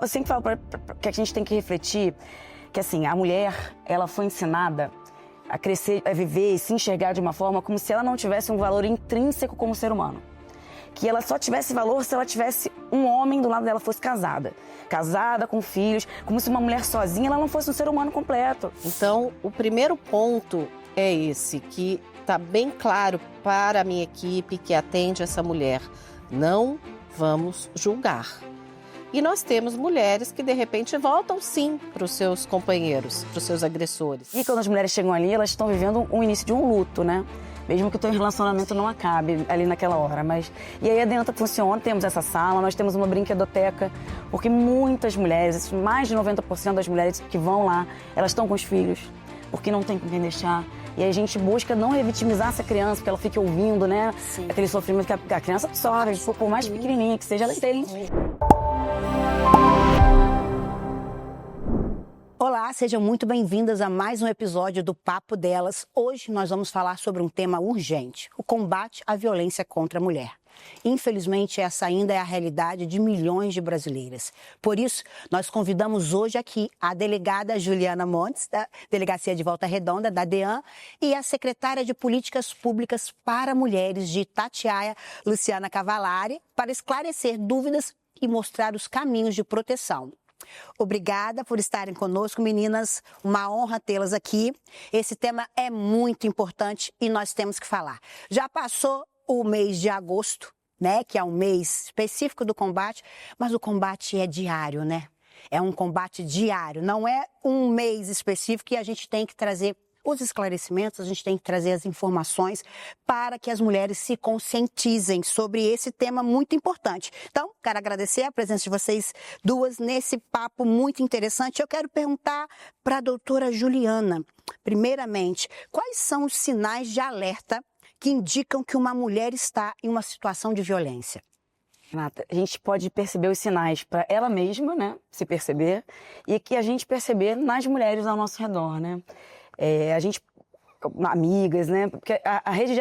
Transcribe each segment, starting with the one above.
eu sempre falo que a gente tem que refletir que, assim, a mulher, ela foi ensinada a crescer, a viver e se enxergar de uma forma como se ela não tivesse um valor intrínseco como ser humano. Que ela só tivesse valor se ela tivesse um homem do lado dela, fosse casada. Casada, com filhos, como se uma mulher sozinha ela não fosse um ser humano completo. Então, o primeiro ponto é esse, que está bem claro para a minha equipe que atende essa mulher. Não vamos julgar. E nós temos mulheres que, de repente, voltam sim para os seus companheiros, para os seus agressores. E quando as mulheres chegam ali, elas estão vivendo o início de um luto, né? Mesmo que o teu relacionamento não acabe ali naquela hora. E aí dentro funciona, temos essa sala, nós temos uma brinquedoteca, porque muitas mulheres, mais de 90% das mulheres que vão lá, elas estão com os filhos, porque não tem com quem deixar. E aí a gente busca não revitimizar essa criança, porque ela fique ouvindo, né? Sim. Aquele sofrimento que a criança absorve, por mais pequenininha que seja, ela tem. Olá, sejam muito bem-vindas a mais um episódio do Papo Delas. Hoje nós vamos falar sobre um tema urgente, o combate à violência contra a mulher. Infelizmente, essa ainda é a realidade de milhões de brasileiras. Por isso, nós convidamos hoje aqui a delegada Juliana Montes, da Delegacia de Volta Redonda, da DEAN, e a secretária de Políticas Públicas para Mulheres de Itatiaia, Luciana Cavalari, para esclarecer dúvidas e mostrar os caminhos de proteção. Obrigada por estarem conosco, meninas. Uma honra tê-las aqui. Esse tema é muito importante e nós temos que falar. Já passou o mês de agosto, né, que é um mês específico do combate, mas o combate é diário, né? É um combate diário, não é um mês específico que a gente tem que trazer os esclarecimentos, a gente tem que trazer as informações para que as mulheres se conscientizem sobre esse tema muito importante. Então, quero agradecer a presença de vocês duas nesse papo muito interessante. Eu quero perguntar para a doutora Juliana, primeiramente, quais são os sinais de alerta que indicam que uma mulher está em uma situação de violência? Renata, a gente pode perceber os sinais para ela mesma, né, se perceber, e que a gente perceber nas mulheres ao nosso redor, né? A gente, amigas, né? Porque a rede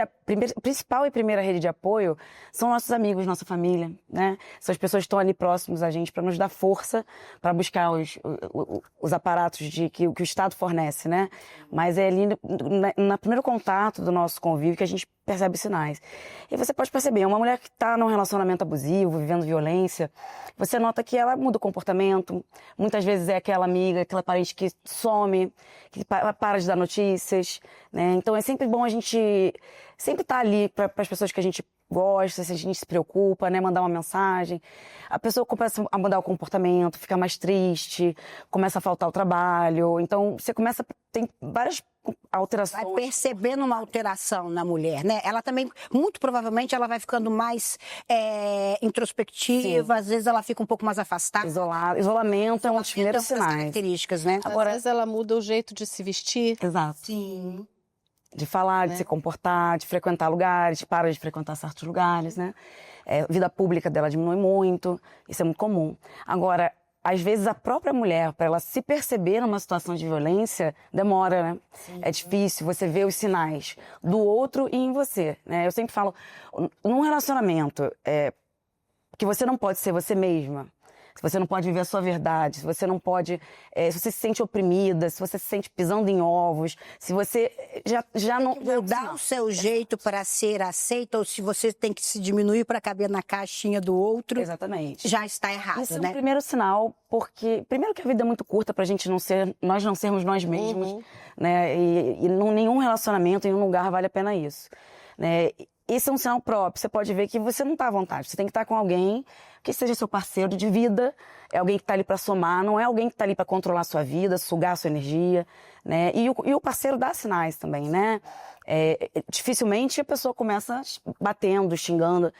principal e primeira rede de apoio são nossos amigos, nossa família, né? São as pessoas que estão ali próximos a gente para nos dar força para buscar os aparatos que o Estado fornece, né? Mas é ali no primeiro contato do nosso convívio que a gente percebe sinais. E você pode perceber, uma mulher que está num relacionamento abusivo, vivendo violência, você nota que ela muda o comportamento, muitas vezes é aquela amiga, aquela parente que some, que para de dar notícias, né? Então é sempre bom a gente sempre estar ali para as pessoas que a gente gosta, se a gente se preocupa, né? Mandar uma mensagem. A pessoa começa a mudar o comportamento, fica mais triste, começa a faltar o trabalho. Então você tem várias alterações. Vai percebendo uma alteração na mulher, né? Ela também, muito provavelmente, ela vai ficando mais introspectiva. Sim. Às vezes ela fica um pouco mais afastada. Isolamento é um dos primeiros sinais. Características, né? Agora, às vezes ela muda o jeito de se vestir. Exato. Sim. De falar, de se comportar, de frequentar lugares, para de frequentar certos lugares, né? A vida pública dela diminui muito, isso é muito comum. Agora, às vezes a própria mulher, para ela se perceber numa situação de violência, demora, né? Sim. É difícil você ver os sinais do outro e em você, né? Eu sempre falo, num relacionamento, que você não pode ser você mesma, se você não pode viver a sua verdade, se você não pode, se você se sente oprimida, se você se sente pisando em ovos, se você já não... Mudar o seu jeito para ser aceita, ou se você tem que se diminuir para caber na caixinha do outro. Exatamente. Já está errado, isso, né? É o primeiro sinal, porque primeiro que a vida é muito curta pra gente nós não sermos nós mesmos, né? E nenhum relacionamento, em nenhum lugar vale a pena isso, né? Esse é um sinal próprio, você pode ver que você não está à vontade, você tem que estar com alguém que seja seu parceiro de vida, é alguém que está ali para somar, não é alguém que está ali para controlar a sua vida, sugar a sua energia, né? E o parceiro dá sinais também, né? Dificilmente a pessoa começa batendo, xingando.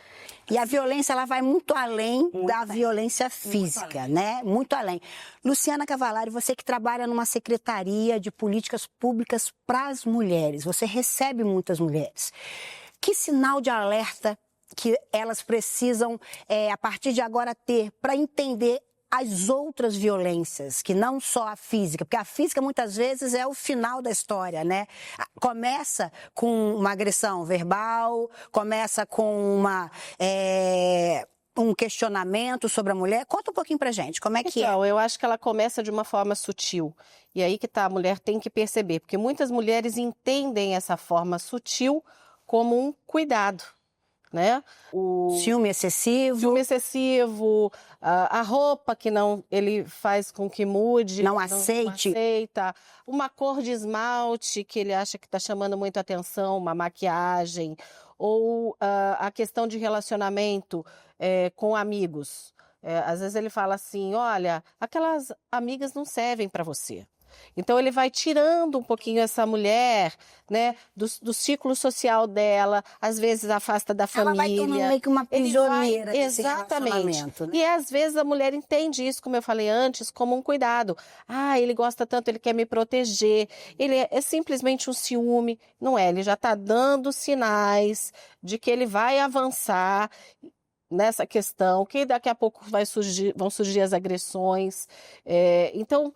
E a violência, ela vai muito além da violência física, né? Muito além. Luciana Cavalari, você que trabalha numa secretaria de políticas públicas para as mulheres, você recebe muitas mulheres. Que sinal de alerta que elas precisam, a partir de agora, ter para entender as outras violências, que não só a física, porque a física muitas vezes é o final da história, né? Começa com uma agressão verbal, começa com um questionamento sobre a mulher? Conta um pouquinho pra gente, como é que Então, eu acho que ela começa de uma forma sutil. E aí que tá, a mulher tem que perceber, porque muitas mulheres entendem essa forma sutil como um cuidado, né? Ciúme excessivo, Ciúme excessivo, a roupa que não ele faz com que mude, Não não aceite. aceita, uma cor de esmalte que ele acha que está chamando muito atenção, uma maquiagem, ou a questão de relacionamento com amigos. Às vezes ele fala assim, olha, aquelas amigas não servem para você. Então ele vai tirando um pouquinho essa mulher, né, do ciclo social dela, às vezes afasta da ela vai família. tornando meio que uma Ele vai- prisioneira desse Exatamente. relacionamento, né? E às vezes a mulher entende isso, como eu falei antes, como um cuidado. Ah, ele gosta tanto, ele quer me proteger. Ele é simplesmente um ciúme. Não é, ele já está dando sinais de que ele vai avançar nessa questão, que daqui a pouco vão surgir as agressões. Então,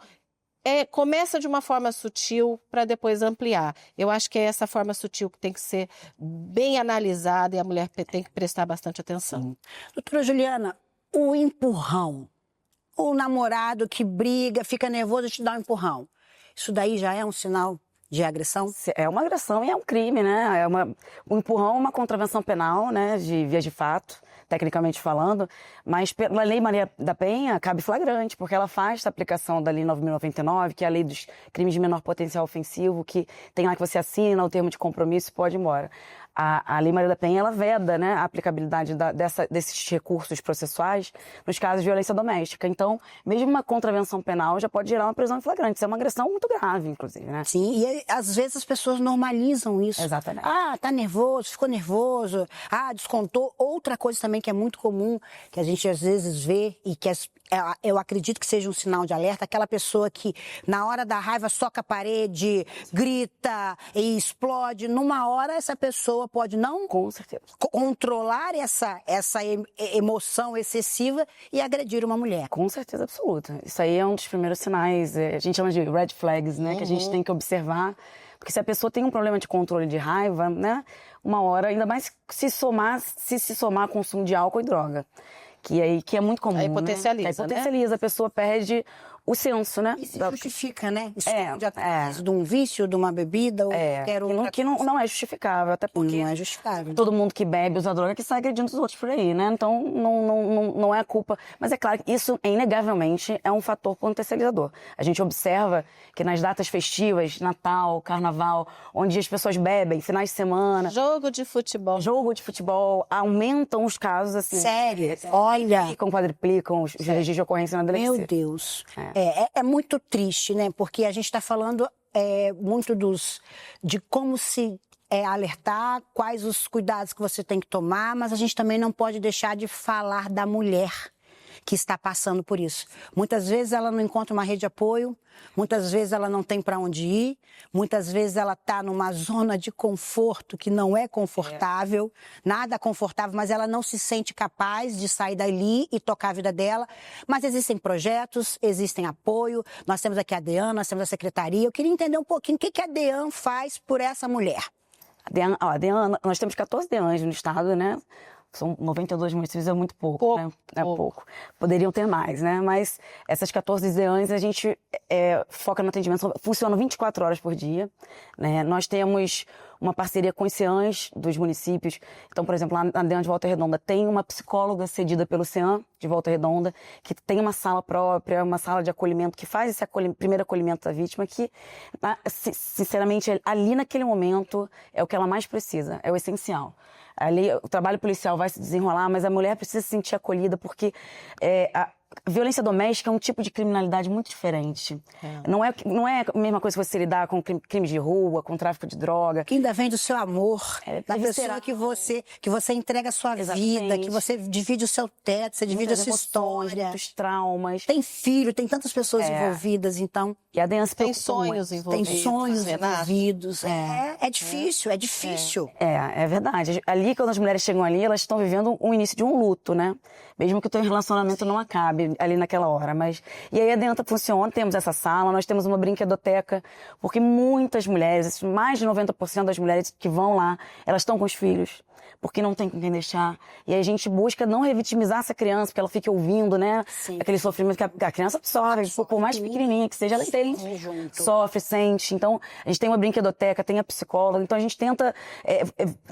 começa de uma forma sutil para depois ampliar. Eu acho que é essa forma sutil que tem que ser bem analisada e a mulher tem que prestar bastante atenção. Doutora Juliana, o empurrão, o namorado que briga, fica nervoso e te dá um empurrão, isso daí já é um sinal de agressão? É uma agressão e é um crime, né? O empurrão é uma contravenção penal, né? De vias de fato, tecnicamente falando, mas pela Lei Maria da Penha cabe flagrante, porque ela faz a aplicação da Lei 9.099, que é a lei dos crimes de menor potencial ofensivo, que tem lá que você assina o termo de compromisso e pode ir embora. A Lei Maria da Penha, ela veda, né, a aplicabilidade desses recursos processuais nos casos de violência doméstica. Então, mesmo uma contravenção penal já pode gerar uma prisão em flagrante. Isso é uma agressão muito grave, inclusive, né? Sim, e às vezes as pessoas normalizam isso. Exatamente. Ah, tá nervoso, ficou nervoso. Ah, descontou. Outra coisa também que é muito comum, que a gente às vezes vê e que eu acredito que seja um sinal de alerta, aquela pessoa que na hora da raiva soca a parede, grita e explode. Numa hora essa pessoa pode não Com certeza. controlar essa emoção excessiva e agredir uma mulher. Com certeza absoluta. Isso aí é um dos primeiros sinais, a gente chama de red flags, né? Que a gente tem que observar. Porque se a pessoa tem um problema de controle de raiva, né? Uma hora, ainda mais se se somar consumo de álcool e droga. Que é muito comum, Aí né? potencializa, Aí potencializa, a pessoa perde o senso, né? E se justifica, né? Isso É, pode atrás de um vício, de uma bebida ou qualquer outra que não é justificável, até porque Não é justificável. todo mundo que bebe, usa droga, que sai agredindo os outros por aí, né? Então, não é culpa. Mas é claro que isso, inegavelmente, é um fator potencializador. A gente observa que nas datas festivas, Natal, Carnaval, onde as pessoas bebem, finais de semana, Jogo de futebol. aumentam os casos, assim. Sério? Olha, Quadriplicam os registros de ocorrência na delegacia. meu Deus. É muito triste, né? Porque a gente está falando muito de como se alertar, quais os cuidados que você tem que tomar, mas a gente também não pode deixar de falar da mulher que está passando por isso. Muitas vezes ela não encontra uma rede de apoio, muitas vezes ela não tem para onde ir, muitas vezes ela está numa zona de conforto que não é confortável, nada confortável, mas ela não se sente capaz de sair dali e tocar a vida dela. Mas existem projetos, existem apoio, nós temos aqui a DEAN, nós temos a secretaria. Eu queria entender um pouquinho o que a DEAN faz por essa mulher. A DEAN, nós temos 14 DEANs no estado, né? São 92 municípios, é muito pouco, né? É pouco. Poderiam ter mais, né? Mas essas 14 DEANs, a gente foca no atendimento, funcionam 24 horas por dia, né? Nós temos uma parceria com os CEANs dos municípios. Então, por exemplo, lá na DEAN de Volta Redonda tem uma psicóloga cedida pelo CEAN de Volta Redonda, que tem uma sala própria, uma sala de acolhimento, que faz esse primeiro acolhimento da vítima, que, sinceramente, ali naquele momento é o que ela mais precisa, é o essencial. Ali o trabalho policial vai se desenrolar, mas a mulher precisa se sentir acolhida, porque a violência doméstica é um tipo de criminalidade muito diferente. Não é a mesma coisa que você lidar com crimes de rua, com tráfico de droga. Que ainda vem do seu amor, da visceral. pessoa que você entrega a sua vida, que você divide o seu teto, você divide a sua história. Muitos traumas. Tem filho, tem tantas pessoas envolvidas, então... E a DEAN se Tem preocupa sonhos muito. envolvidos. Tem sonhos Renato. envolvidos. É difícil, é difícil. É verdade. Ali, quando as mulheres chegam ali, elas estão vivendo o início de um luto, né? Mesmo que o teu relacionamento não acabe ali naquela hora. E aí a DEAN funciona, temos essa sala, nós temos uma brinquedoteca, porque muitas mulheres, mais de 90% das mulheres que vão lá, elas estão com os filhos. porque não tem com quem deixar. E aí a gente busca não revitimizar essa criança, porque ela fique ouvindo, né? Sim. Aquele sofrimento que a criança absorve, por mais pequenininha que seja, ela sente, sofre, sente. Então, a gente tem uma brinquedoteca, tem a psicóloga, então a gente tenta,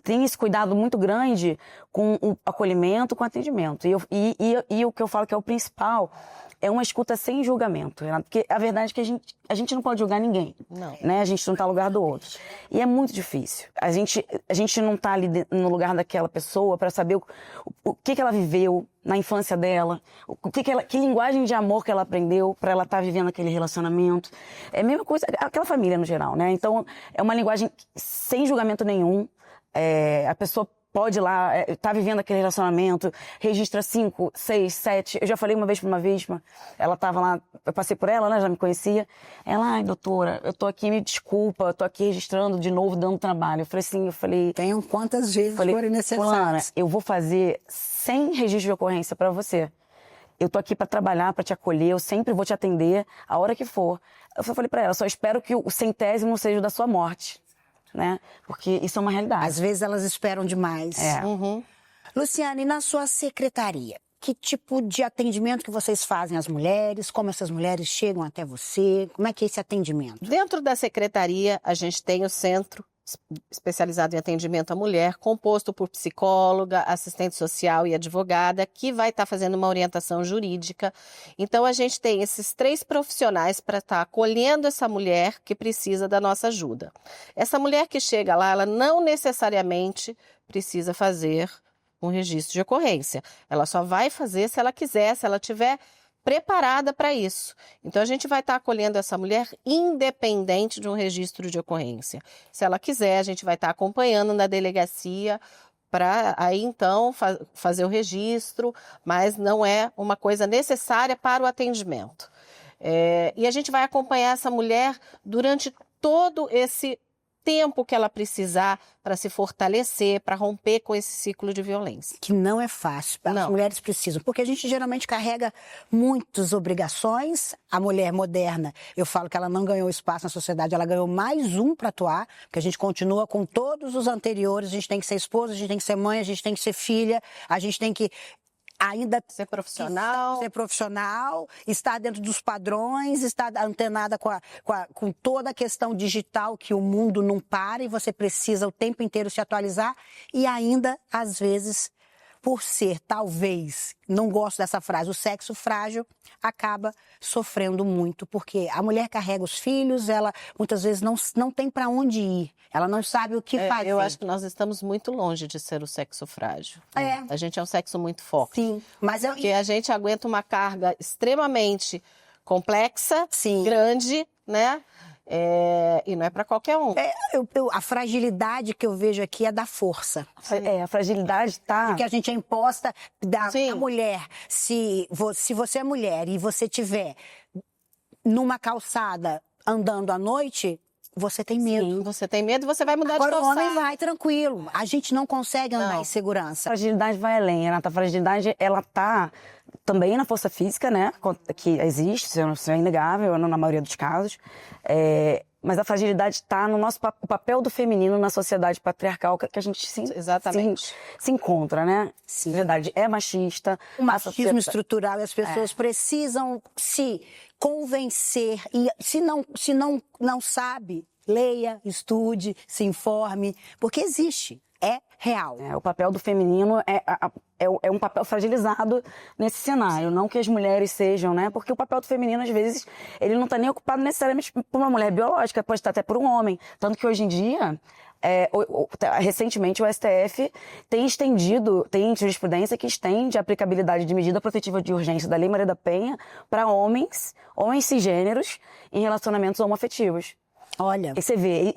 tem esse cuidado muito grande com o acolhimento, com o atendimento. E o que eu falo que é o principal é uma escuta sem julgamento, Renato, porque a verdade é que a gente não pode julgar ninguém, Não. né? A gente não está no lugar do outro. E é muito difícil. A gente não está ali no lugar daquela pessoa para saber o que ela viveu na infância dela, que linguagem de amor que ela aprendeu para ela estar vivendo aquele relacionamento. É a mesma coisa, aquela família no geral, né? Então, é uma linguagem sem julgamento nenhum. A pessoa pode ir lá, tá vivendo aquele relacionamento, registra 5, 6, 7. Eu já falei uma vez pra uma vítima, ela tava lá, eu passei por ela, né, já me conhecia. Ela, ai, doutora, eu tô aqui, me desculpa, eu tô aqui registrando de novo, dando trabalho. Eu falei, Tenham quantas vezes forem necessárias. fulana, eu vou fazer 100 registros de ocorrência pra você. Eu tô aqui pra trabalhar, pra te acolher, eu sempre vou te atender, a hora que for. Eu falei pra ela, só espero que o 100º seja o da sua morte. Né? Porque isso é uma realidade. Às vezes elas esperam demais. Uhum. Luciane, na sua secretaria, que tipo de atendimento que vocês fazem às mulheres? Como essas mulheres chegam até você? Como é que é esse atendimento? Dentro da secretaria, a gente tem o centro especializado em atendimento à mulher, composto por psicóloga, assistente social e advogada, que vai estar fazendo uma orientação jurídica. Então, a gente tem esses 3 profissionais para estar acolhendo essa mulher que precisa da nossa ajuda. Essa mulher que chega lá, ela não necessariamente precisa fazer um registro de ocorrência. Ela só vai fazer se ela quiser, se ela tiver preparada para isso. Então, a gente vai estar acolhendo essa mulher independente de um registro de ocorrência. Se ela quiser, a gente vai estar acompanhando na delegacia para aí, então, fazer o registro, mas não é uma coisa necessária para o atendimento. E a gente vai acompanhar essa mulher durante todo esse tempo que ela precisar para se fortalecer, para romper com esse ciclo de violência. Que não é fácil, as mulheres precisam, porque a gente geralmente carrega muitas obrigações. A mulher moderna, eu falo que ela não ganhou espaço na sociedade, ela ganhou mais um para atuar, porque a gente continua com todos os anteriores, a gente tem que ser esposa, a gente tem que ser mãe, a gente tem que ser filha, a gente tem que ainda ser profissional, estar dentro dos padrões, estar antenada com toda a questão digital que o mundo não para e você precisa o tempo inteiro se atualizar e ainda, às vezes, por ser, talvez, não gosto dessa frase, o sexo frágil, acaba sofrendo muito, porque a mulher carrega os filhos, ela muitas vezes não tem para onde ir, ela não sabe o que fazer. Eu acho que nós estamos muito longe de ser o sexo frágil. A gente é um sexo muito forte. Sim, mas porque a gente aguenta uma carga extremamente complexa, grande, né? E não é para qualquer um. A fragilidade que eu vejo aqui é da força. A fragilidade está... Porque a gente é imposta da mulher. Se você é mulher e você estiver numa calçada andando à noite, você tem medo. Sim, você tem medo e você vai mudar de calçada. Agora o homem vai tranquilo. A gente não consegue andar em segurança. A fragilidade vai além, Renata. A fragilidade, ela tá também na força física, né? Que existe, isso é inegável na maioria dos casos. Mas a fragilidade está no nosso o papel do feminino na sociedade patriarcal que a gente se encontra, né? Sim. Na verdade, é machista. O machismo estrutural e as pessoas precisam se convencer. E se não sabe, leia, estude, se informe, porque existe. É real. O papel do feminino é um papel fragilizado nesse cenário. Não que as mulheres sejam, né? Porque o papel do feminino, às vezes, ele não está nem ocupado necessariamente por uma mulher biológica, pode estar até por um homem. Tanto que hoje em dia, recentemente, o STF tem jurisprudência que estende a aplicabilidade de medida protetiva de urgência da Lei Maria da Penha para homens cisgêneros em relacionamentos homoafetivos. Olha. E você vê,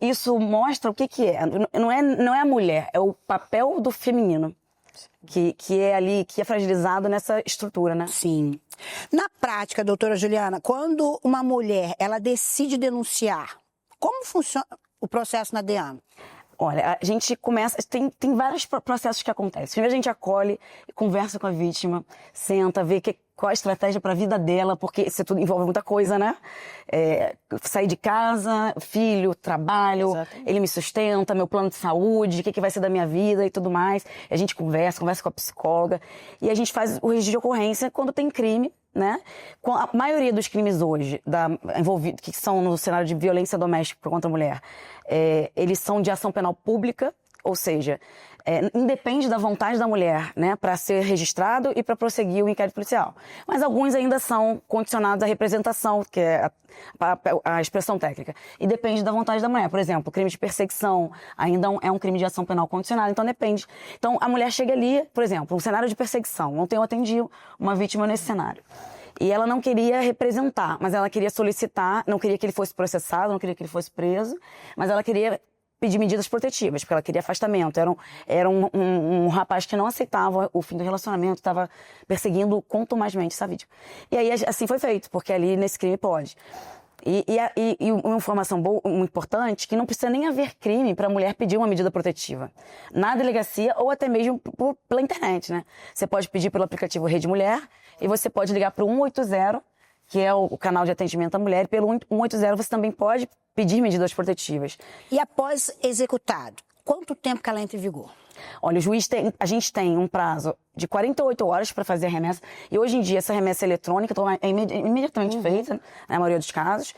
isso mostra o que é. Não é a mulher, é o papel do feminino que é ali, que é fragilizado nessa estrutura, né? Sim. Na prática, doutora Juliana, quando uma mulher, ela decide denunciar, como funciona o processo na DEAN? Olha, a gente começa... Tem vários processos que acontecem. Primeiro a gente acolhe, conversa com a vítima, senta, vê qual a estratégia para a vida dela, porque isso tudo envolve muita coisa, né? Sair de casa, filho, trabalho, Exatamente. ele me sustenta, meu plano de saúde, o que vai ser da minha vida e tudo mais. E a gente conversa com a psicóloga e a gente faz o registro de ocorrência quando tem crime, né? A maioria dos crimes hoje envolvidos, que são no cenário de violência doméstica contra a mulher, eles são de ação penal pública, ou seja, independe da vontade da mulher, né, para ser registrado e para prosseguir o inquérito policial. Mas alguns ainda são condicionados à representação, que é a expressão técnica. E depende da vontade da mulher. Por exemplo, crime de perseguição ainda é um crime de ação penal condicionada, então depende. Então a mulher chega ali, por exemplo, um cenário de perseguição. Ontem eu atendi uma vítima nesse cenário. E ela não queria representar, mas ela queria solicitar, não queria que ele fosse processado, não queria que ele fosse preso, mas ela queria pedir medidas protetivas, porque ela queria afastamento. Era um rapaz que não aceitava o fim do relacionamento, estava perseguindo contumazmente essa vítima. E aí assim foi feito, porque ali nesse crime pode. E uma informação boa, muito importante, que não precisa nem haver crime para a mulher pedir uma medida protetiva. Na delegacia ou até mesmo pela internet, né? Você pode pedir pelo aplicativo Rede Mulher e você pode ligar para o 180, que é o canal de atendimento à mulher, e pelo 180 você também pode pedir medidas protetivas. E após executado, quanto tempo que ela entra em vigor? Olha, a gente tem um prazo de 48 horas para fazer a remessa, e hoje em dia essa remessa eletrônica é imediatamente feita, né, na maioria dos casos,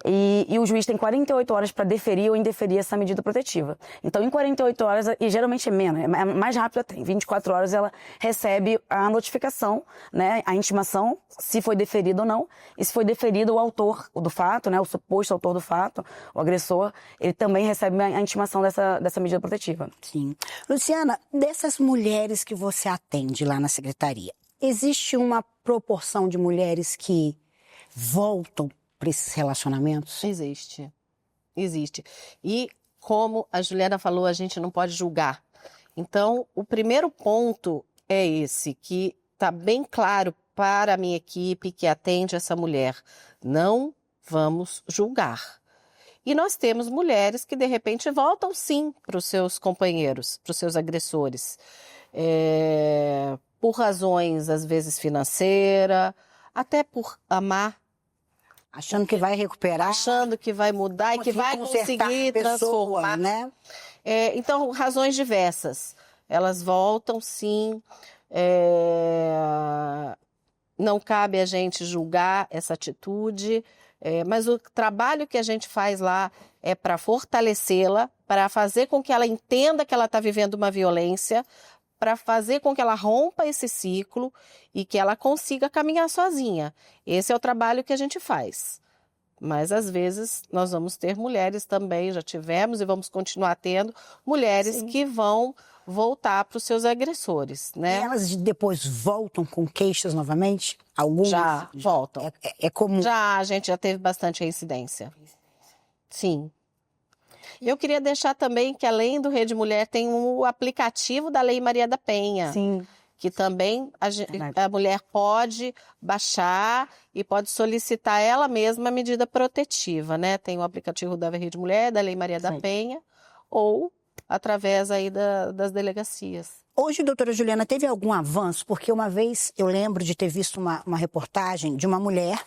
e o juiz tem 48 horas para deferir ou indeferir essa medida protetiva. Então, em 48 horas, e geralmente é menos, é mais rápido até, em 24 horas ela recebe a notificação, né, a intimação, se foi deferido ou não, e se foi deferido o autor do fato, né, o suposto autor do fato, o agressor, ele também recebe a intimação dessa medida protetiva. Sim. Luciana, dessas mulheres que você atende lá na secretaria, existe uma proporção de mulheres que voltam para esses relacionamentos? Existe. E como a Juliana falou, a gente não pode julgar. Então, o primeiro ponto é esse, que está bem claro para a minha equipe que atende essa mulher. Não vamos julgar. E nós temos mulheres que, de repente, voltam sim para os seus companheiros, para os seus agressores. Por razões, às vezes, financeiras, até por amar. Achando que vai recuperar. Achando que vai mudar e que vai conseguir transformar. Né? Então, razões diversas. Elas voltam, sim. Não cabe a gente julgar essa atitude, mas o trabalho que a gente faz lá é para fortalecê-la, para fazer com que ela entenda que ela está vivendo uma violência, para fazer com que ela rompa esse ciclo e que ela consiga caminhar sozinha. Esse é o trabalho que a gente faz. Mas, às vezes, nós vamos ter mulheres também, já tivemos e vamos continuar tendo, mulheres Sim. que vão voltar para os seus agressores, né? E elas depois voltam com queixas novamente? Algumas? Já voltam. É comum. A gente já teve bastante reincidência. Sim. Eu queria deixar também que, além do Rede Mulher, tem o aplicativo da Lei Maria da Penha. Sim. Que também a mulher pode baixar e pode solicitar ela mesma a medida protetiva, né? Tem o aplicativo da Rede Mulher, da Lei Maria da Penha, ou através aí das delegacias. Hoje, doutora Juliana, teve algum avanço? Porque uma vez eu lembro de ter visto uma reportagem de uma mulher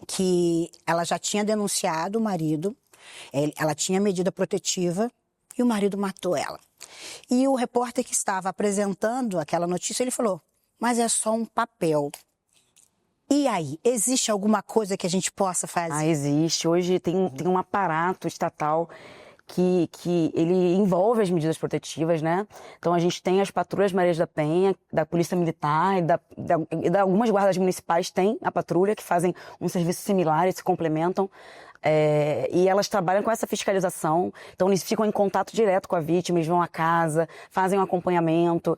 que ela já tinha denunciado o marido, ela tinha medida protetiva e o marido matou ela. E o repórter que estava apresentando aquela notícia, ele falou, mas é só um papel. E aí, existe alguma coisa que a gente possa fazer? Existe. Hoje tem um aparato estatal que ele envolve as medidas protetivas, né? Então a gente tem as patrulhas Marias da Penha, da Polícia Militar e da algumas guardas municipais tem a patrulha que fazem um serviço similar e se complementam. E elas trabalham com essa fiscalização, então eles ficam em contato direto com a vítima, eles vão à casa, fazem um acompanhamento,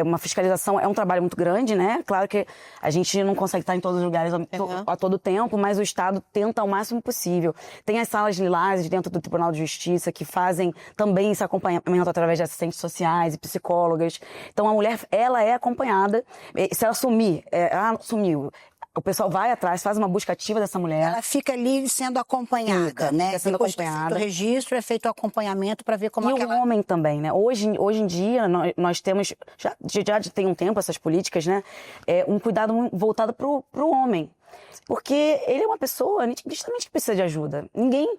uma fiscalização, é um trabalho muito grande, né? Claro que a gente não consegue estar em todos os lugares a todo tempo, mas o Estado tenta ao máximo possível. Tem as salas lilás dentro do Tribunal de Justiça que fazem também esse acompanhamento através de assistentes sociais e psicólogas. Então a mulher, ela é acompanhada, se ela sumir, sumiu. o pessoal vai atrás, faz uma busca ativa dessa mulher. Ela fica ali sendo acompanhada, né? Fica sendo Depois acompanhada. que é feito o registro, é feito o acompanhamento para ver como E é que o homem também, né? Hoje em dia, nós temos, já tem um tempo essas políticas, né? Um cuidado voltado pro homem. Porque ele é uma pessoa nitidamente que precisa de ajuda. Ninguém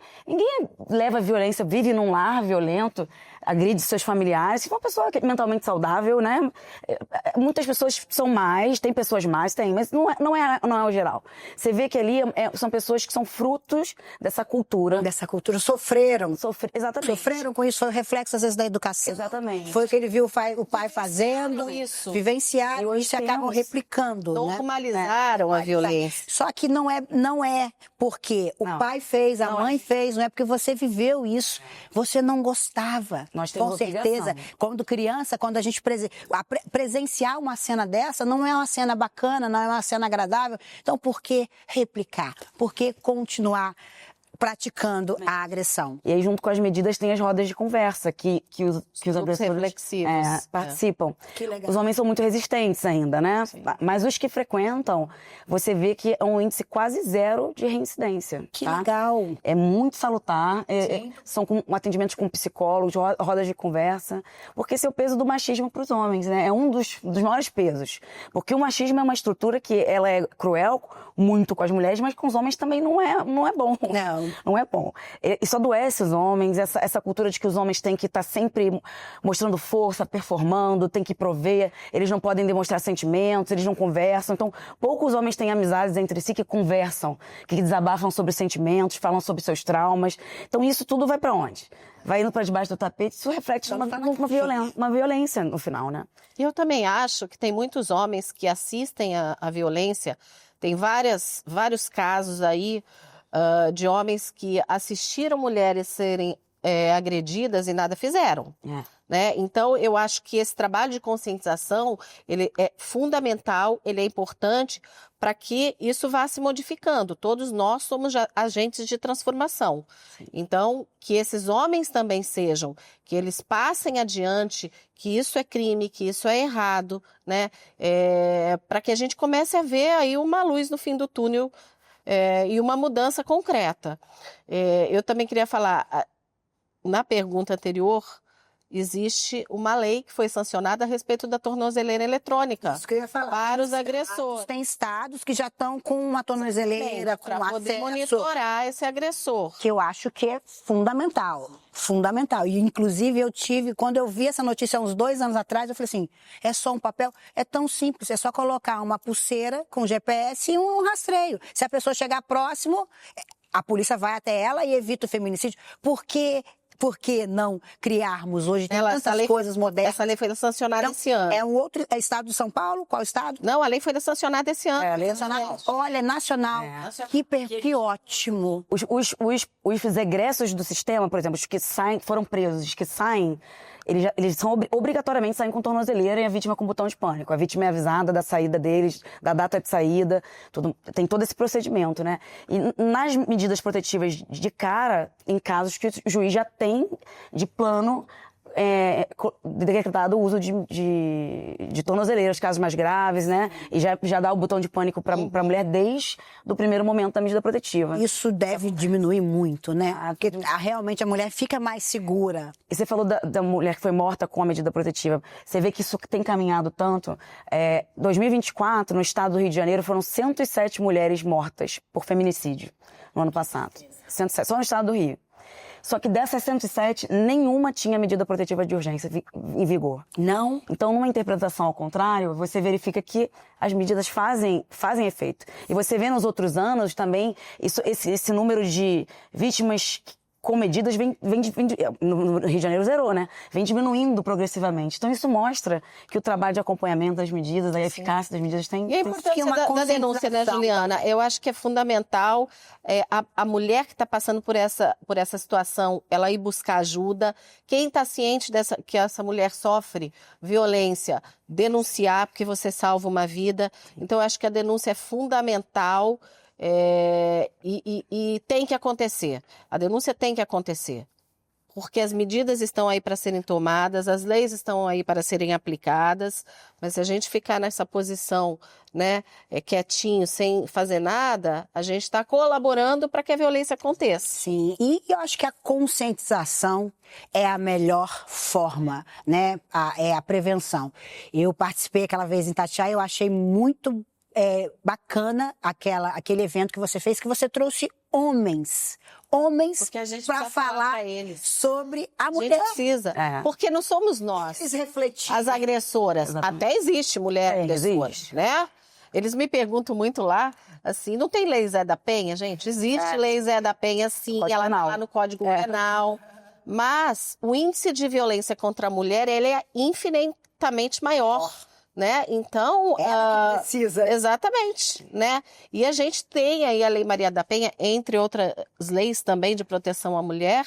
leva violência, vive num lar violento, agride seus familiares. Se for uma pessoa mentalmente saudável, né? Muitas pessoas são mais, tem pessoas mais, mas não é o geral. Você vê que ali são pessoas que são frutos dessa cultura. dessa cultura sofreram. Exatamente. Sofreram com isso, foi o reflexo às vezes da educação. Exatamente. Foi o que ele viu o pai fazendo, isso. vivenciaram isso e acabam replicando, né? Normalizaram a violência. Só que não é porque o pai fez, a mãe fez, não é porque você viveu isso, você não gostava. Nós temos com certeza. Quando criança, quando a gente presenciar uma cena dessa, não é uma cena bacana, não é uma cena agradável. Então, por que replicar? Por que continuar praticando a agressão? E aí, junto com as medidas, tem as rodas de conversa que os agressores reflexivos. participam. Que legal. Os homens são muito resistentes ainda, né? Sim. Mas os que frequentam, você vê que é um índice quase zero de reincidência. Que tá? legal. É muito salutar. São atendimentos com psicólogos, rodas de conversa. Porque esse é o peso do machismo para os homens, né? É um dos maiores pesos. Porque o machismo é uma estrutura que ela é cruel muito com as mulheres, mas com os homens também não é bom. Não é bom. Isso adoece os homens, essa cultura de que os homens têm que estar sempre mostrando força, performando, têm que prover, eles não podem demonstrar sentimentos, eles não conversam. Então, poucos homens têm amizades entre si que conversam, que desabafam sobre sentimentos, falam sobre seus traumas. Então, isso tudo vai para onde? Vai indo para debaixo do tapete, isso reflete uma violência no final, né? Eu também acho que tem muitos homens que assistem a violência. Tem vários casos aí de homens que assistiram mulheres serem agredidas e nada fizeram. Né? Então, eu acho que esse trabalho de conscientização, ele é fundamental, ele é importante para que isso vá se modificando. Todos nós somos agentes de transformação. Sim. Então, que esses homens também sejam, que eles passem adiante, que isso é crime, que isso é errado, né? Para que a gente comece a ver aí uma luz no fim do túnel e uma mudança concreta. Eu também queria falar, na pergunta anterior, existe uma lei que foi sancionada a respeito da tornozeleira eletrônica. Isso que eu ia falar. Para os agressores. Tem estados que já estão com uma tornozeleira, com para poder monitorar esse agressor. Que eu acho que é fundamental. Fundamental. E, inclusive, quando eu vi essa notícia há uns 2 anos atrás, eu falei assim, é só um papel? É tão simples, é só colocar uma pulseira com GPS e um rastreio. Se a pessoa chegar próximo, a polícia vai até ela e evita o feminicídio. Por que não criarmos hoje tantas coisas modernas? Essa lei foi sancionada esse ano. É um outro estado de São Paulo? Qual estado? Não, a lei foi sancionada esse ano. A lei é nacional. Olha, é nacional. Que ótimo. Os egressos do sistema, por exemplo, os que saem, foram presos, os que saem, eles são obrigatoriamente saem com tornozeleira e a vítima com botão de pânico. A vítima é avisada da saída deles, da data de saída, tem todo esse procedimento, né? E nas medidas protetivas de cara, em casos que o juiz já tem de plano decretado o uso de tornozeleiras, casos mais graves, né? E já dá o botão de pânico para a mulher desde o primeiro momento da medida protetiva. Isso deve diminuir muito, né? Porque realmente a mulher fica mais segura. E você falou da mulher que foi morta com a medida protetiva. Você vê que isso tem caminhado tanto. 2024, no estado do Rio de Janeiro, foram 107 mulheres mortas por feminicídio no ano passado. 107, só no estado do Rio. Só que dessas 107, nenhuma tinha medida protetiva de urgência em vigor. Não? Então, numa interpretação ao contrário, você verifica que as medidas fazem efeito. E você vê nos outros anos também esse número de vítimas com medidas no Rio de Janeiro zerou, né? Vem diminuindo progressivamente. Então, isso mostra que o trabalho de acompanhamento das medidas, a eficácia das medidas tem... E a importância da denúncia, né, Juliana? Eu acho que é fundamental a mulher que está passando por essa situação, ela ir buscar ajuda. Quem está ciente que essa mulher sofre violência, denunciar, porque você salva uma vida. Então, eu acho que a denúncia é fundamental. E tem que acontecer. A denúncia tem que acontecer. porque as medidas estão aí para serem tomadas, as leis estão aí para serem aplicadas, mas se a gente ficar nessa posição, né, quietinho, sem fazer nada, a gente está colaborando para que a violência aconteça. Sim, e eu acho que a conscientização é a melhor forma, né? É a prevenção. Eu participei aquela vez em Itatiaia, eu achei muito bacana aquele evento que você fez, que você trouxe homens Porque a gente para precisa falar pra eles. sobre a A mulher. gente precisa, porque não somos nós Eles refletir. as agressoras. Exatamente. Até existe mulher agressora, existe. né? Eles me perguntam muito lá, assim, não tem lei Zé da Penha, gente? Existe lei Zé da Penha, sim, Código ela está Penal. lá no Código Penal. Mas o índice de violência contra a mulher, ele é infinitamente maior, né? Então... Ela que precisa. Exatamente, né? E a gente tem aí a Lei Maria da Penha, entre outras leis também de proteção à mulher.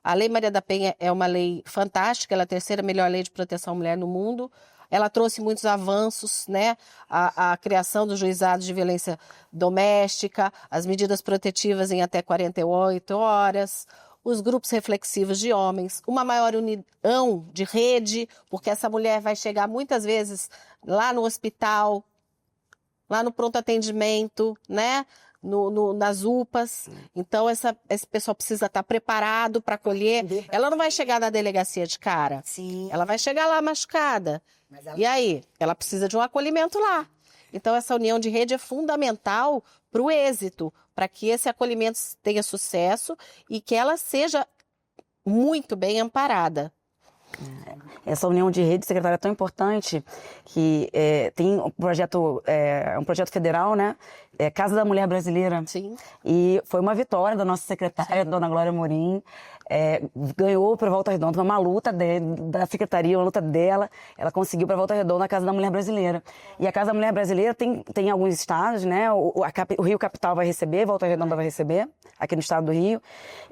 A Lei Maria da Penha é uma lei fantástica, ela é a terceira melhor lei de proteção à mulher no mundo. Ela trouxe muitos avanços, né? A criação dos juizados de violência doméstica, as medidas protetivas em até 48 horas, os grupos reflexivos de homens, uma maior união de rede, porque essa mulher vai chegar muitas vezes lá no hospital, lá no pronto atendimento, né? Nas UPAs. Então, esse pessoal precisa estar preparado para acolher. Ela não vai chegar na delegacia de cara. Sim. Ela vai chegar lá machucada. E aí? Ela precisa de um acolhimento lá. Então, essa união de rede é fundamental para o êxito, para que esse acolhimento tenha sucesso e que ela seja muito bem amparada. Essa união de rede, secretária, é tão importante que tem um projeto federal, né? Casa da Mulher Brasileira. Sim. E foi uma vitória da nossa secretária, dona Glória Morim. Ganhou para Volta Redonda, uma luta da secretaria, uma luta dela. Ela conseguiu para Volta Redonda a Casa da Mulher Brasileira. E a Casa da Mulher Brasileira tem alguns estados, né? O Rio Capital vai receber, Volta Redonda vai receber, aqui no estado do Rio.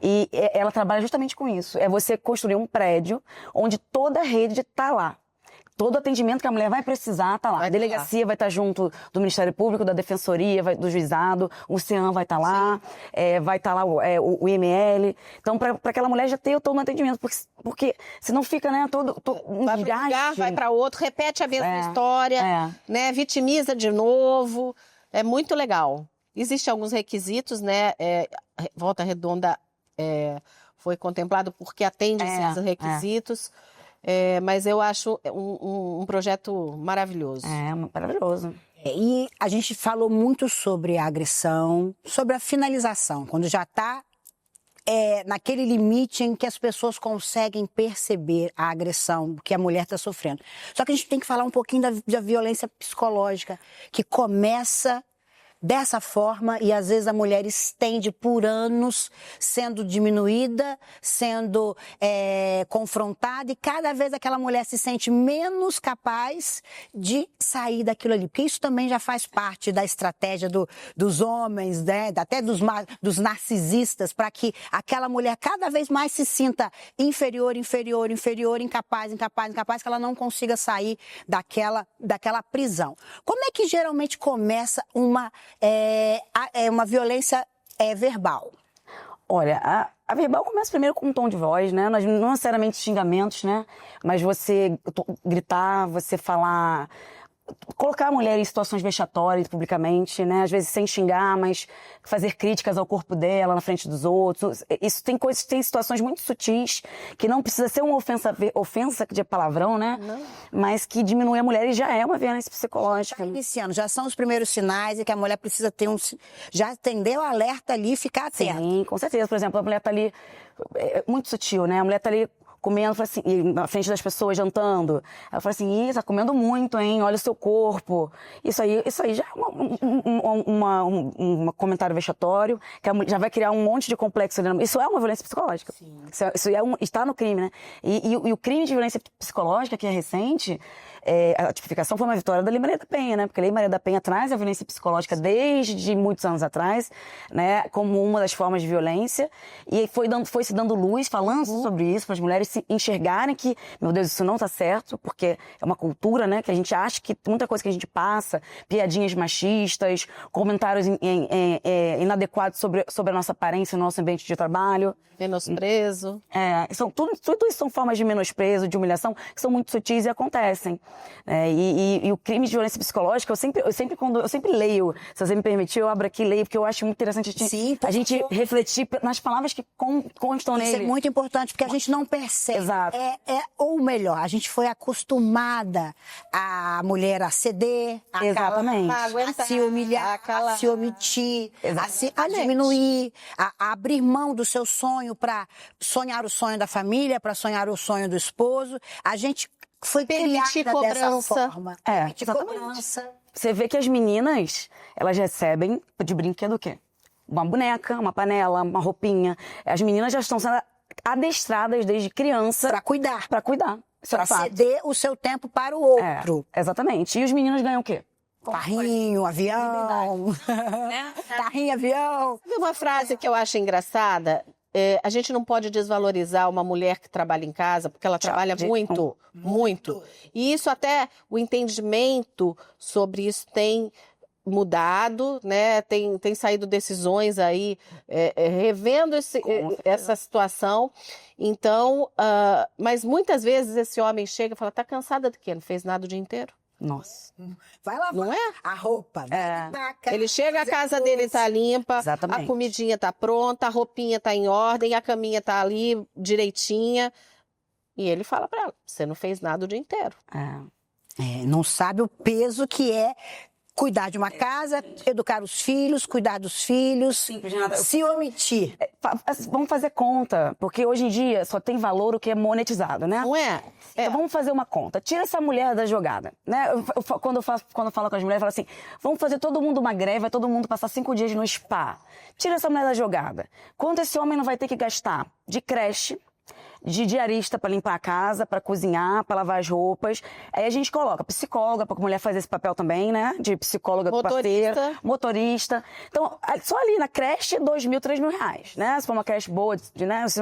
E ela trabalha justamente com isso. É você construir um prédio onde toda a rede está lá. Todo atendimento que a mulher vai precisar está lá. A delegacia vai estar junto do Ministério Público, da Defensoria, do Juizado, o CEAM vai estar lá, vai estar lá o IML. Então, para aquela mulher já ter todo o atendimento, porque senão fica, né, todo um vai para um lugar, vai para outro, repete a mesma história, né, vitimiza de novo. É muito legal. Existem alguns requisitos, né? Volta Redonda foi contemplado porque atende esses requisitos. Mas eu acho um projeto maravilhoso. Maravilhoso. E a gente falou muito sobre a agressão, sobre a finalização, quando já está naquele limite em que as pessoas conseguem perceber a agressão que a mulher está sofrendo. Só que a gente tem que falar um pouquinho da violência psicológica, que começa dessa forma e às vezes a mulher estende por anos sendo diminuída, sendo confrontada, e cada vez aquela mulher se sente menos capaz de sair daquilo ali. Porque isso também já faz parte da estratégia dos homens, né? Até dos narcisistas, para que aquela mulher cada vez mais se sinta inferior, incapaz, que ela não consiga sair daquela prisão. Como é que geralmente começa uma violência verbal? Olha, a verbal começa primeiro com um tom de voz, né? Não necessariamente xingamentos, né? Mas você gritar, você falar... Colocar a mulher em situações vexatórias publicamente, né? Às vezes sem xingar, mas fazer críticas ao corpo dela na frente dos outros. Isso tem situações muito sutis que não precisa ser uma ofensa de palavrão, né? Não. Mas que diminui a mulher e já é uma violência psicológica. Tá iniciando, já são os primeiros sinais e que a mulher precisa ter já atender o alerta ali e ficar atenta. Sim, com certeza. Por exemplo, a mulher tá ali, muito sutil, né? A mulher tá ali comendo, fala assim, na frente das pessoas, jantando. Ela fala assim, ih, tá comendo muito, hein? Olha o seu corpo. Isso aí já é um comentário vexatório, que já vai criar um monte de complexo. Isso é uma violência psicológica. Sim. Isso está no crime, né? E o crime de violência psicológica, que é recente, a tipificação foi uma vitória da Lei Maria da Penha, né? Porque a Lei Maria da Penha traz a violência psicológica desde muitos anos atrás, né? Como uma das formas de violência. E foi se dando luz, falando sobre isso, para as mulheres se enxergarem que, meu Deus, isso não tá certo, porque é uma cultura, né, que a gente acha que muita coisa que a gente passa, piadinhas machistas, comentários inadequados sobre a nossa aparência no nosso ambiente de trabalho. Menosprezo. Tudo isso são formas de menosprezo, de humilhação, que são muito sutis e acontecem. E o crime de violência psicológica, eu sempre leio, se você me permitir, eu abro aqui e leio, porque eu acho muito interessante a gente refletir nas palavras que constam nele. Isso é muito importante, porque a gente não percebe. Exato. Ou melhor, a gente foi acostumada a mulher a ceder, a Exatamente. calar, a aguentar, se humilhar, a se omitir, a diminuir, a abrir mão do seu sonho para sonhar o sonho da família, para sonhar o sonho do esposo. A gente foi Permitir criada dessa cobrança. forma. Exatamente. Cobrança. Você vê que as meninas, elas recebem de brinquedo o quê? Uma boneca, uma panela, uma roupinha. As meninas já estão sendo adestradas desde criança Para cuidar. Para cuidar. Isso é Para fato. ceder o seu tempo para o outro. Exatamente. E os meninos ganham o quê? Carrinho, avião. Carrinho, avião. Sabe uma frase que eu acho engraçada? A gente não pode desvalorizar uma mulher que trabalha em casa, porque ela trabalha muito, muito. E isso até, o entendimento sobre isso tem mudado, né? Tem saído decisões aí, revendo essa situação. Então, mas muitas vezes esse homem chega e fala, tá cansada de quê? Não fez nada o dia inteiro? Nossa. Vai lavar Não é? a roupa. Ele chega, a casa dele tá limpa, Exatamente. a comidinha tá pronta, a roupinha tá em ordem, a caminha tá ali direitinha. E ele fala pra ela, você não fez nada o dia inteiro. Não sabe o peso que é cuidar de uma casa, educar os filhos, cuidar dos filhos, se omitir. Vamos fazer conta, porque hoje em dia só tem valor o que é monetizado, né? Não é? Então vamos fazer uma conta. Tira essa mulher da jogada, né? Quando eu falo com as mulheres, eu falo assim, vamos fazer todo mundo uma greve, vai todo mundo passar 5 dias no spa. Tira essa mulher da jogada. Quanto esse homem não vai ter que gastar de creche, de diarista para limpar a casa, para cozinhar, para lavar as roupas. Aí a gente coloca psicóloga, porque a mulher faz esse papel também, né? De psicóloga, parceira, motorista. Então, só ali na creche, R$2.000, R$3.000, né? Se for uma creche boa, né? Se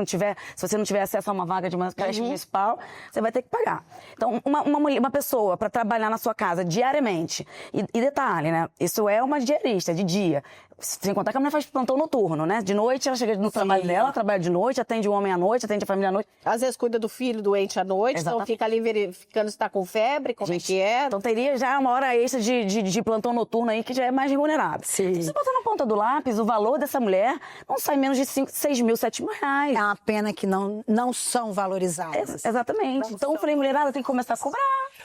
você não tiver acesso a uma vaga de uma creche municipal, você vai ter que pagar. Então, uma pessoa para trabalhar na sua casa diariamente, e detalhe, né? Isso é uma diarista, de dia. Sem contar que a mulher faz plantão noturno, né? De noite ela chega no trabalho dela, ela trabalha de noite, atende o homem à noite, atende a família à noite. Às vezes cuida do filho doente à noite, então fica ali verificando se está com febre, como é que é. Então teria já uma hora extra de plantão noturno aí que já é mais remunerado. Sim. Se você botar na ponta do lápis, o valor dessa mulher não sai menos de R$5.000, R$6.000, R$7.000. É uma pena que não são valorizadas. Exatamente. Então eu falei, mulherada, tem que começar a cobrar.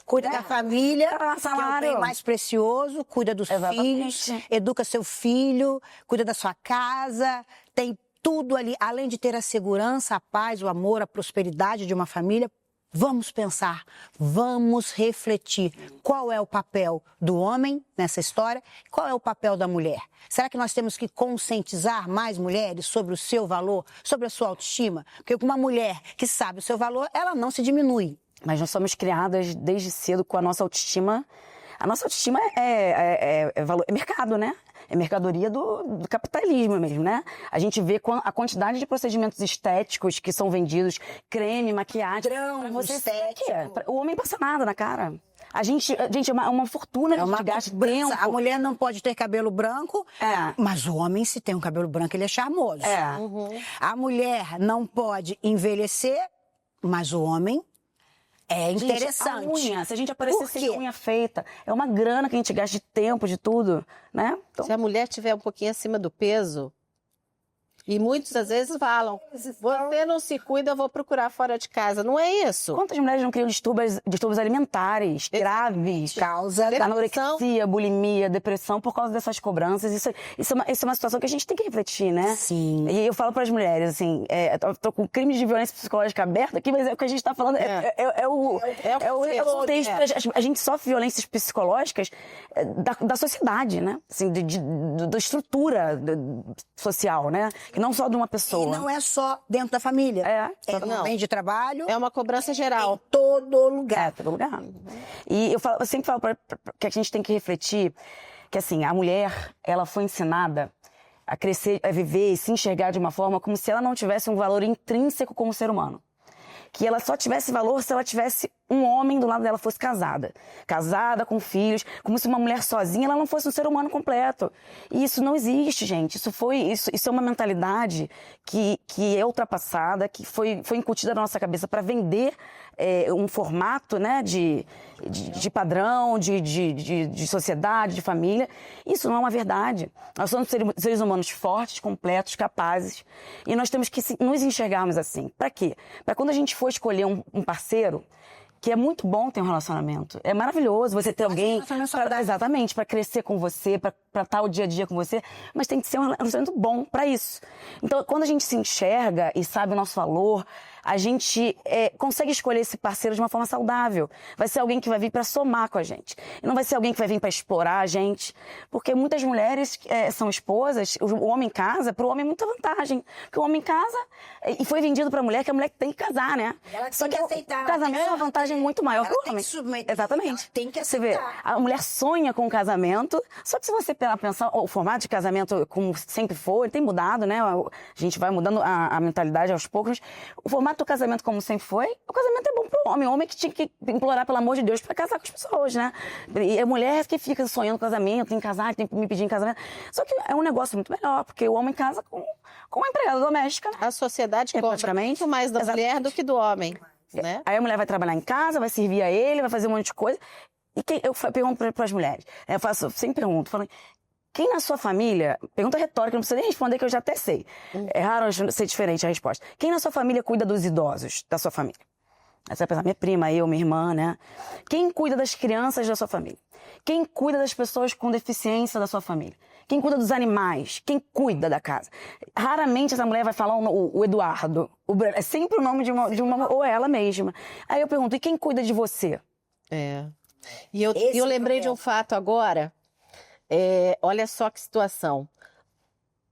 Cuida da família, que é o salário. bem mais precioso, cuida dos filhos, educa seu filho, cuida da sua casa, tem tudo ali, além de ter a segurança, a paz, o amor, a prosperidade de uma família. Vamos pensar, vamos refletir. Qual é o papel do homem nessa história? Qual é o papel da mulher? Será que nós temos que conscientizar mais mulheres sobre o seu valor, sobre a sua autoestima? Porque uma mulher que sabe o seu valor, ela não se diminui. Mas nós somos criadas desde cedo com a nossa autoestima. A nossa autoestima é mercado, né? É mercadoria do capitalismo mesmo, né? A gente vê a quantidade de procedimentos estéticos que são vendidos, creme, maquiagem. O homem passa nada na cara. Gente, é uma fortuna de gasto branco. A mulher não pode ter cabelo branco, mas o homem, se tem um cabelo branco, ele é charmoso. A mulher não pode envelhecer, mas o homem é interessante. Gente, a unha, se a gente aparecer sem unha feita, é uma grana que a gente gasta de tempo, de tudo, né? Então, se a mulher tiver um pouquinho acima do peso, e muitas às vezes falam, você não se cuida, eu vou procurar fora de casa. Não é isso. Quantas mulheres não criam distúrbios alimentares graves? Causa da anorexia, bulimia, depressão, por causa dessas cobranças. Isso é uma situação que a gente tem que refletir, né? Sim. E eu falo para as mulheres, assim, tô com crime de violência psicológica aberto aqui, mas o que a gente está falando é o contexto. A gente sofre violências psicológicas da sociedade, né? Assim, da estrutura social, né? Que não só de uma pessoa. E não é só dentro da família. É no ambiente de trabalho. É uma cobrança geral. Em todo lugar. Todo lugar. E eu sempre falo que a gente tem que refletir que, assim, a mulher, ela foi ensinada a crescer, a viver e se enxergar de uma forma como se ela não tivesse um valor intrínseco como ser humano. que ela só tivesse valor se ela tivesse um homem do lado dela, fosse casada. Casada, com filhos, como se uma mulher sozinha ela não fosse um ser humano completo. E isso não existe, gente. Isso é uma mentalidade que é ultrapassada, que foi incutida na nossa cabeça para vender um formato, né, de padrão, de sociedade, de família. Isso não é uma verdade. Nós somos seres humanos fortes, completos, capazes. E nós temos que nos enxergarmos assim. Para quê? Para quando a gente for escolher um parceiro, que é muito bom ter um relacionamento. É maravilhoso você ter alguém, exatamente, para crescer com você, para estar o dia a dia com você, mas tem que ser um relacionamento bom para isso. Então, quando a gente se enxerga e sabe o nosso valor, a gente consegue escolher esse parceiro de uma forma saudável. Vai ser alguém que vai vir para somar com a gente. E não vai ser alguém que vai vir para explorar a gente. Porque muitas mulheres são esposas, o homem casa, para o homem é muita vantagem. Porque o homem casa e foi vendido para a mulher que a mulher tem que casar, né? Ela Só tem que que aceitar. o casamento é uma vantagem muito maior que o homem. Exatamente. Ela tem que Você vê, aceitar. a mulher sonha com o casamento, só que se você pensar o formato de casamento como sempre foi, ele tem mudado, né? A gente vai mudando a mentalidade aos poucos. O formato do casamento como sempre foi, o casamento é bom pro homem. O homem que tinha que implorar, pelo amor de Deus, para casar com as pessoas, né? E a mulher que fica sonhando com casamento, tem que casar, tem que me pedir em casamento. Só que é um negócio muito melhor, porque o homem casa com uma empregada doméstica, né? A sociedade cobra praticamente muito mais da mulher do que do homem, né? Aí a mulher vai trabalhar em casa, vai servir a ele, vai fazer um monte de coisa. E eu pergunto para as mulheres, eu sempre pergunto, falo, quem na sua família, pergunta retórica, não precisa nem responder que eu já até sei. É raro ser diferente a resposta. Quem na sua família cuida dos idosos da sua família? Aí você vai pensar, minha prima, eu, minha irmã, né? Quem cuida das crianças da sua família? Quem cuida das pessoas com deficiência da sua família? Quem cuida dos animais? Quem cuida da casa? Raramente essa mulher vai falar o Eduardo. É sempre o nome de uma ou ela mesma. Aí eu pergunto, e quem cuida de você? E eu lembrei de um fato agora. Olha só que situação.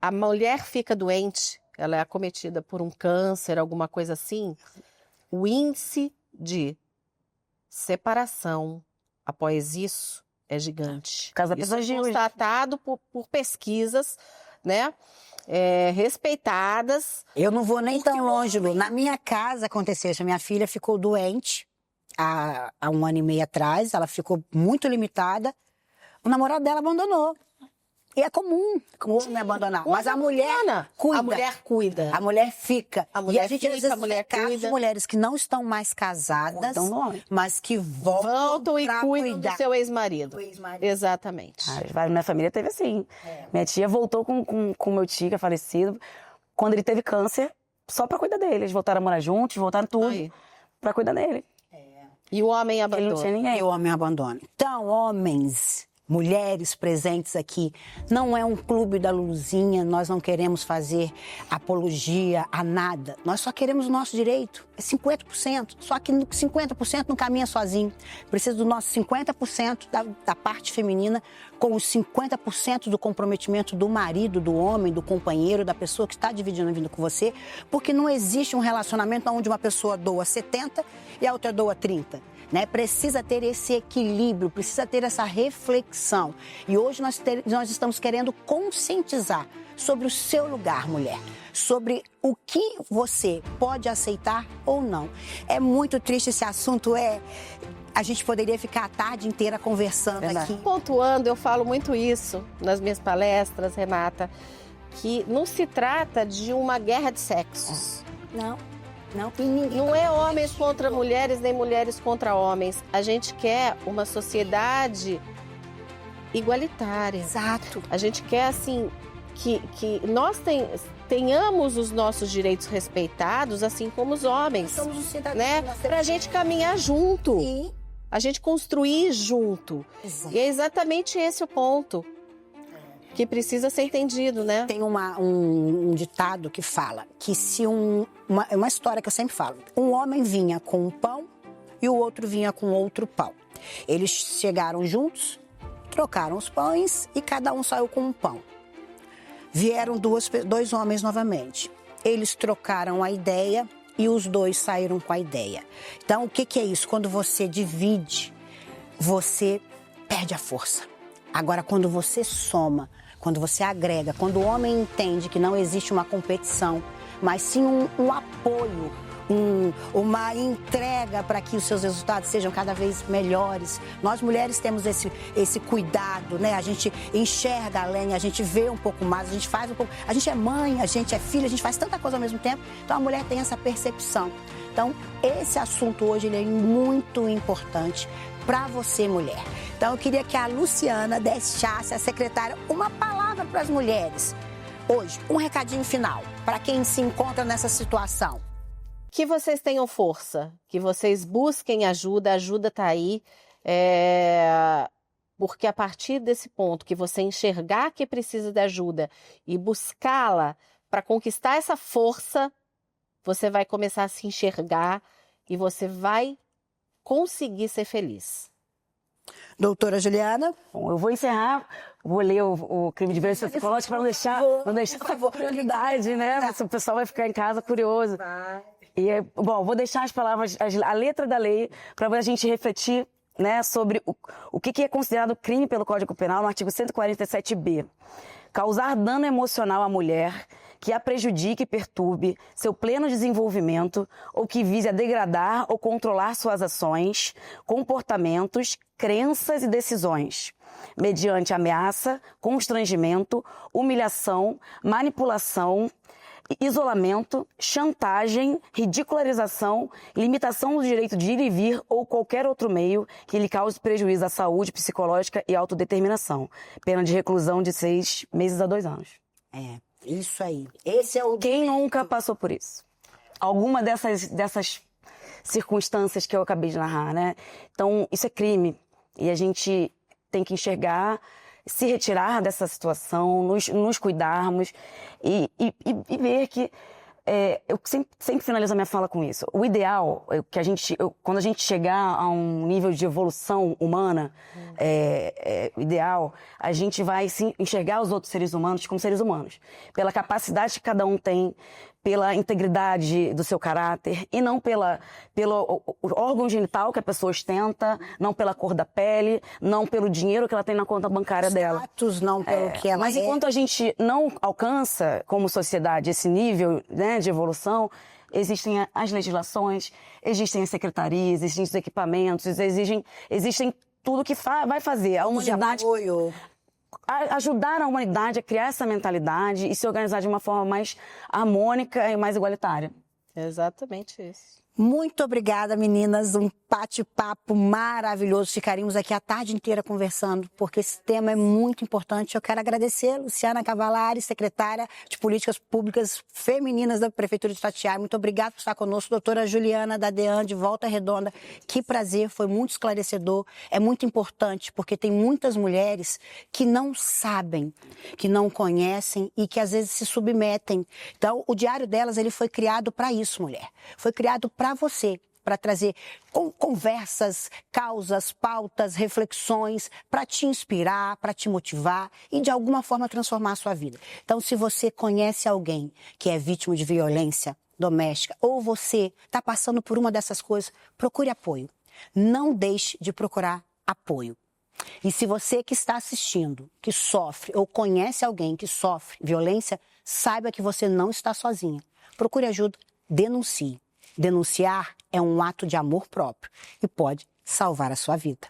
A mulher fica doente, ela é acometida por um câncer, alguma coisa assim. O índice de separação após isso é gigante. Casa Isso é pesadinho. constatado por pesquisas, né? Respeitadas. Eu não vou nem tão longe, Lu. Na minha casa aconteceu isso. A minha filha ficou doente há 1 ano e meio atrás. Ela ficou muito limitada. O namorado dela abandonou. E é comum o homem abandonar. Mas a mulher cuida. A mulher cuida. A mulher fica. A mulher e a gente fica, às vezes a mulher vê casos cuida. de mulheres que não estão mais casadas, mas que voltam e pra cuidam cuidar do seu ex-marido. do ex-marido. Exatamente. Minha família teve assim. Minha tia voltou com meu tio, que é falecido, quando ele teve câncer, só pra cuidar dele. Eles voltaram a morar juntos, voltaram tudo Aí. pra cuidar dele. E o homem Ele não tinha abandona. ninguém. E o homem abandona. Então, homens, mulheres presentes aqui, não é um clube da Luluzinha, nós não queremos fazer apologia a nada. Nós só queremos o nosso direito. É 50%. Só que 50% não caminha sozinho. Precisa do nosso 50% da parte feminina com os 50% do comprometimento do marido, do homem, do companheiro, da pessoa que está dividindo a vida com você, porque não existe um relacionamento onde uma pessoa doa 70 e a outra doa 30. Né? Precisa ter esse equilíbrio, precisa ter essa reflexão. E hoje nós estamos querendo conscientizar sobre o seu lugar, mulher. Sobre o que você pode aceitar ou não. É muito triste esse assunto, a gente poderia ficar a tarde inteira conversando aqui. Pontuando, eu falo muito isso nas minhas palestras, Renata, que não se trata de uma guerra de sexos. Não. Não é homens contra mulheres, nem mulheres contra homens. A gente quer uma sociedade igualitária. Exato. A gente quer, assim, que nós tenhamos os nossos direitos respeitados, assim como os homens. Somos um cidadão. Né? Pra gente caminhar junto. Sim. A gente construir junto. Exato. E é exatamente esse o ponto que precisa ser entendido, né? Tem um ditado que fala que se uma história que eu sempre falo, um homem vinha com um pão e o outro vinha com outro pão. Eles chegaram juntos, trocaram os pães e cada um saiu com um pão. Vieram dois homens novamente. Eles trocaram a ideia e os dois saíram com a ideia. Então, o que é isso? Quando você divide, você perde a força. Agora, quando você soma, quando você agrega, quando o homem entende que não existe uma competição, mas sim um apoio, uma entrega para que os seus resultados sejam cada vez melhores. Nós mulheres temos esse cuidado, né? A gente enxerga além, a gente vê um pouco mais, a gente faz um pouco... A gente é mãe, a gente é filha, a gente faz tanta coisa ao mesmo tempo. Então a mulher tem essa percepção. Então esse assunto hoje ele é muito importante para você, mulher. Então eu queria que a Luciana deixasse, a secretária, uma palavra para as mulheres. Hoje, um recadinho final para quem se encontra nessa situação. Que vocês tenham força, que vocês busquem ajuda, a ajuda está aí, porque a partir desse ponto que você enxergar que precisa de ajuda e buscá-la para conquistar essa força, você vai começar a se enxergar e você vai conseguir ser feliz. Doutora Juliana? Bom, eu vou encerrar, vou ler o crime de violência psicológica para não deixar essa prioridade, né? O pessoal vai ficar em casa curioso. E, bom, vou deixar as palavras, a letra da lei, para a gente refletir, né, sobre o que é considerado crime pelo Código Penal no artigo 147b. Causar dano emocional à mulher que a prejudique e perturbe seu pleno desenvolvimento ou que vise a degradar ou controlar suas ações, comportamentos, crenças e decisões, mediante ameaça, constrangimento, humilhação, manipulação, isolamento, chantagem, ridicularização, limitação do direito de ir e vir ou qualquer outro meio que lhe cause prejuízo à saúde psicológica e autodeterminação. Pena de reclusão de 6 meses a 2 anos. Isso aí. Esse é o... Quem nunca passou por isso? Alguma dessas circunstâncias que eu acabei de narrar, né? Então, isso é crime. E a gente tem que enxergar, se retirar dessa situação, nos cuidarmos e ver que... eu sempre finalizo a minha fala com isso. O ideal é que quando a gente chegar a um nível de evolução humana, ideal, a gente vai sim, enxergar os outros seres humanos como seres humanos. Pela capacidade que cada um tem, pela integridade do seu caráter e não pelo órgão genital que a pessoa ostenta, não pela cor da pele, não pelo dinheiro que ela tem na conta bancária dela. Status, não pelo que ela Mas enquanto a gente não alcança, como sociedade, esse nível, né, de evolução, existem as legislações, existem as secretarias, existem os equipamentos, existem tudo que vai fazer a humanidade... ajudar a humanidade a criar essa mentalidade e se organizar de uma forma mais harmônica e mais igualitária. Exatamente isso. Muito obrigada, meninas. Um bate-papo maravilhoso. Ficaríamos aqui a tarde inteira conversando, porque esse tema é muito importante. Eu quero agradecer a Luciana Cavalari, secretária de Políticas Públicas Femininas da Prefeitura de Itatiaia. Muito obrigada por estar conosco. Doutora Juliana da DEAN, de Volta Redonda. Que prazer, foi muito esclarecedor. É muito importante, porque tem muitas mulheres que não sabem, que não conhecem e que às vezes se submetem. Então, o diário delas, ele foi criado para isso, mulher. Foi criado para você, para trazer conversas, causas, pautas, reflexões, para te inspirar, para te motivar e de alguma forma transformar a sua vida. Então, se você conhece alguém que é vítima de violência doméstica ou você está passando por uma dessas coisas, procure apoio. Não deixe de procurar apoio. E se você que está assistindo, que sofre ou conhece alguém que sofre violência, saiba que você não está sozinha. Procure ajuda, denuncie. Denunciar é um ato de amor próprio e pode salvar a sua vida.